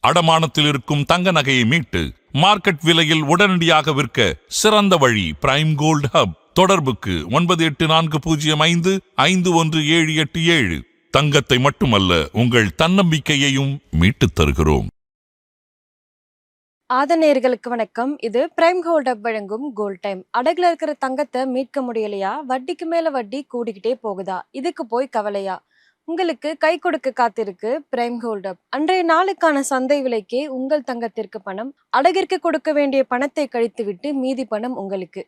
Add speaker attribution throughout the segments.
Speaker 1: அடமானத்தில் இருக்கும் தங்க நகையை மீட்டு மார்க்கெட் விலையில் உடனடியாக விற்க சிறந்த வழி பிரைம் கோல்ட் ஹப். தொடர்புக்கு 9845551787. தங்கத்தை மட்டுமல்ல, உங்கள் தன்னம்பிக்கையையும் மீட்டுத் தருகிறோம்.
Speaker 2: ஆதநேயர்களுக்கு வணக்கம். இது பிரைம் கோல்ட் ஹப் வழங்கும் கோல்ட் டைம். அடகுல இருக்கிற தங்கத்தை மீட்க முடியலையா? வட்டிக்கு மேல வட்டி கூடிக்கிட்டே போகுதா? இதுக்கு போய் கவலையா? உங்களுக்கு கை கொடுக்க காத்திருக்கு பிரைம் கோல்ட் ஹப். அன்றைய நாளுக்கான சந்தை விலைக்கே உங்கள் தங்கத்திற்கு பணம், அடகிற்கு கொடுக்க வேண்டிய பணத்தை கழித்து விட்டு மீதி பணம் உங்களுக்கு.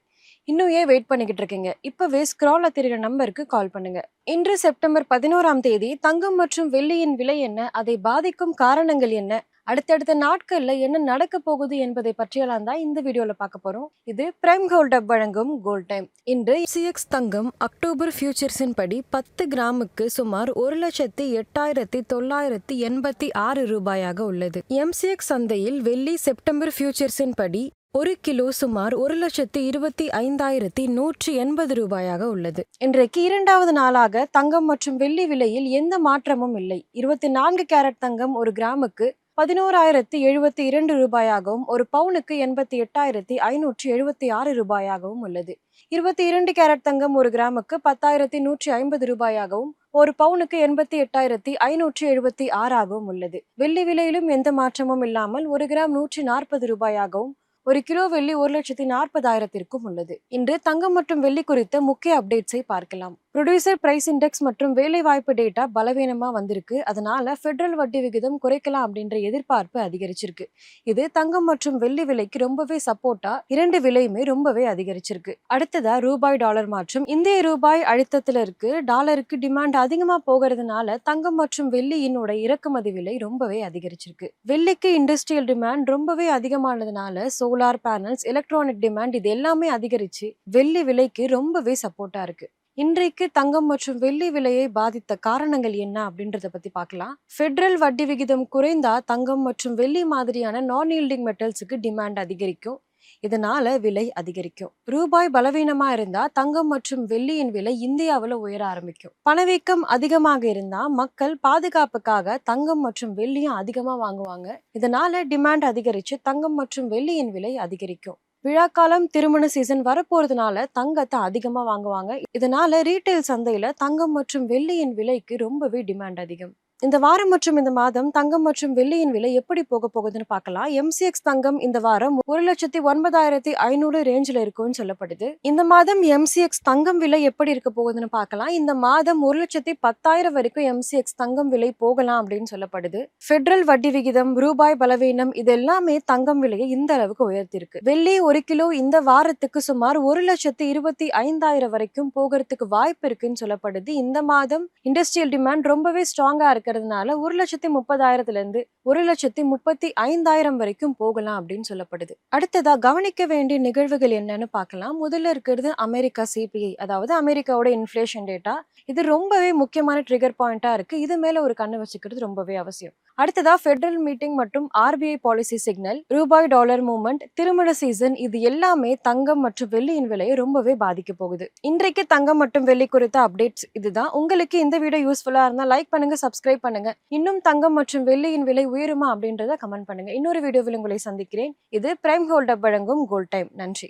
Speaker 2: இன்னும் ஏன் வெயிட் பண்ணிக்கிட்டு இருக்கீங்க? இப்பவே ஸ்க்ரால்ல தெரியுற நம்பருக்கு கால் பண்ணுங்க. இன்று செப்டம்பர் 11ஆம் தேதி தங்கம் மற்றும் வெள்ளியின் விலை என்ன, அதை பாதிக்கும் காரணங்கள் என்ன, அடுத்தடுத்த நாட்கள்ல என்ன நடக்க போகுது என்பதை பற்றியெல்லாம் தான் இந்த வீடியோல பார்க்க போறோம். இது பிரைம் கோல்ட் ஹப் வழங்கும் கோல்ட் டைம். இன்று MCX தங்கம் அக்டோபர் ஃபியூச்சர்ஸின் படி 10 கிராமுக்கு சுமார் 1,08,986 ரூபாயாக உள்ளது. MCX சந்தையில் வெள்ளி செப்டம்பர் ஃபியூச்சர்ஸின் படி 1 கிலோ சுமார் 1,25,180 ரூபாயாக உள்ளது. இன்றைக்கு இரண்டாவது நாளாக தங்கம் மற்றும் வெள்ளி விலையில் எந்த மாற்றமும் இல்லை. 24 கேரட் தங்கம் ஒரு கிராமுக்கு 11,072 ரூபாயாகவும் ஒரு பவுனுக்கு 88,576 ரூபாயாகவும் உள்ளது. 22 கேரட் தங்கம் ஒரு கிராமுக்கு 10,150 ரூபாயாகவும் ஒரு பவுனுக்கு 88,576 உள்ளது. வெள்ளி விலையிலும் எந்த மாற்றமும் இல்லாமல் 1 கிராம் 140 ரூபாயாகவும் ஒரு கிலோ வெள்ளி 1,40,000 உள்ளது. இன்று தங்கம் மற்றும் வெள்ளி குறித்த முக்கிய அப்டேட்ஸை பார்க்கலாம். ப்ரொடியூசர் பிரைஸ் இண்டெக்ஸ் மற்றும் வேலை வாய்ப்பு டேட்டா பலவீனமா வந்திருக்கு. அதனால பெடரல் வட்டி விகிதம் குறைக்கலாம் அப்படின்ற எதிர்பார்ப்பு அதிகரிச்சிருக்கு. இது தங்கம் மற்றும் வெள்ளி விலைக்கு ரொம்பவே சப்போர்ட்டா இரண்டு விலையுமே ரொம்பவே அதிகரிச்சிருக்கு. அடுத்ததா ரூபாய் டாலர் மாற்றம். இந்திய ரூபாய் அழுத்தத்துல இருக்கு. டாலருக்கு டிமாண்ட் அதிகமா போகிறதுனால தங்கம் மற்றும் வெள்ளியினோட இறக்குமதி விலை ரொம்பவே அதிகரிச்சிருக்கு. வெள்ளிக்கு இண்டஸ்ட்ரியல் டிமாண்ட் ரொம்பவே அதிகமானதுனால சோலார் பேனல்ஸ், எலக்ட்ரானிக் டிமாண்ட் இது எல்லாமே அதிகரிச்சு வெள்ளி விலைக்கு ரொம்பவே சப்போர்ட்டா இருக்கு. இன்றைக்கு தங்கம் மற்றும் வெள்ளி விலையை பாதித்த காரணங்கள் என்ன அப்படின்றத பத்தி பார்க்கலாம். பெடரல் வட்டி விகிதம் குறைந்தா தங்கம் மற்றும் வெள்ளி மாதிரியான நான் ஈல்டிங் மெட்டல்ஸுக்கு டிமாண்ட் அதிகரிக்கும். இதனால விலை அதிகரிக்கும். ரூபாய் பலவீனமா இருந்தா தங்கம் மற்றும் வெள்ளியின் விலை இந்தியாவில் உயர ஆரம்பிக்கும். பணவீக்கம் அதிகமாக இருந்தா மக்கள் பாதுகாப்புக்காக தங்கம் மற்றும் வெள்ளியும் அதிகமா வாங்குவாங்க. இதனால டிமாண்ட் அதிகரிச்சு தங்கம் மற்றும் வெள்ளியின் விலை அதிகரிக்கும். விழாக்காலம், திருமண சீசன் வரப்போறதுனால தங்கத்தை அதிகமா வாங்குவாங்க. இதனால ரீட்டைல் சந்தையில தங்கம் மற்றும் வெள்ளியின் விலைக்கு ரொம்பவே டிமாண்ட் அதிகம். இந்த வாரம் மற்றும் இந்த மாதம் தங்கம் மற்றும் வெள்ளியின் விலை எப்படி போக போகுதுன்னு பார்க்கலாம். MCX தங்கம் இந்த வாரம் 1,09,500 ரேஞ்சில் இருக்கும்னு சொல்லப்படுது. இந்த மாதம் MCX தங்கம் விலை எப்படி இருக்க போகுதுன்னு பார்க்கலாம். இந்த மாதம் 1,10,000 வரைக்கும் MCX தங்கம் விலை போகலாம் அப்படின்னு சொல்லப்படுது. பெடரல் வட்டி விகிதம், ரூபாய் பலவீனம் இது எல்லாமே தங்கம் விலையை இந்த அளவுக்கு உயர்த்திருக்கு. வெள்ளி 1 கிலோ இந்த வாரத்துக்கு சுமார் 1,25,000 வரைக்கும் போகிறதுக்கு வாய்ப்பு இருக்குன்னு சொல்லப்படுது. இந்த மாதம் இண்டஸ்ட்ரியல் டிமாண்ட் ரொம்பவே ஸ்ட்ராங்கா இருக்கிறதுனால 1,30,000 1,35,000 வரைக்கும் போகலாம் அப்படின்னு சொல்லப்படுது. அடுத்ததா கவனிக்க வேண்டிய நிகழ்வுகள் என்னன்னு பார்க்கலாம். முதல்ல இருக்கிறது அமெரிக்கா CPI, அதாவது அமெரிக்காவோட இன்ஃபிளேஷன் டேட்டா. இது ரொம்பவே முக்கியமான ட்ரிகர் பாயிண்டா இருக்கு. இது மேல ஒரு கண்ணு வச்சுக்கிறது ரொம்பவே அவசியம். அடுத்ததா பெடரல் மீட்டிங் மற்றும் RBI பாலிசி சிக்னல், ரூபாய் டாலர் மூவ்மெண்ட், திருமண சீசன் இது எல்லாமே தங்கம் மற்றும் வெள்ளியின் விலையை ரொம்பவே பாதிக்க போகுது. இன்றைக்கு தங்கம் மற்றும் வெள்ளி குறித்த அப்டேட்ஸ் இதுதான். உங்களுக்கு இந்த வீடியோ யூஸ்ஃபுல்லா இருந்தா லைக் பண்ணுங்க, சப்ஸ்கிரைப் பண்ணுங்க. இன்னும் தங்கம் மற்றும் வெள்ளியின் விலை உயருமா அப்படின்றத கமெண்ட் பண்ணுங்க. இன்னொரு வீடியோவில் உங்களை சந்திக்கிறேன். இது பிரைம் கோல்ட் ஹப் வழங்கும் கோல்ட் டைம். நன்றி.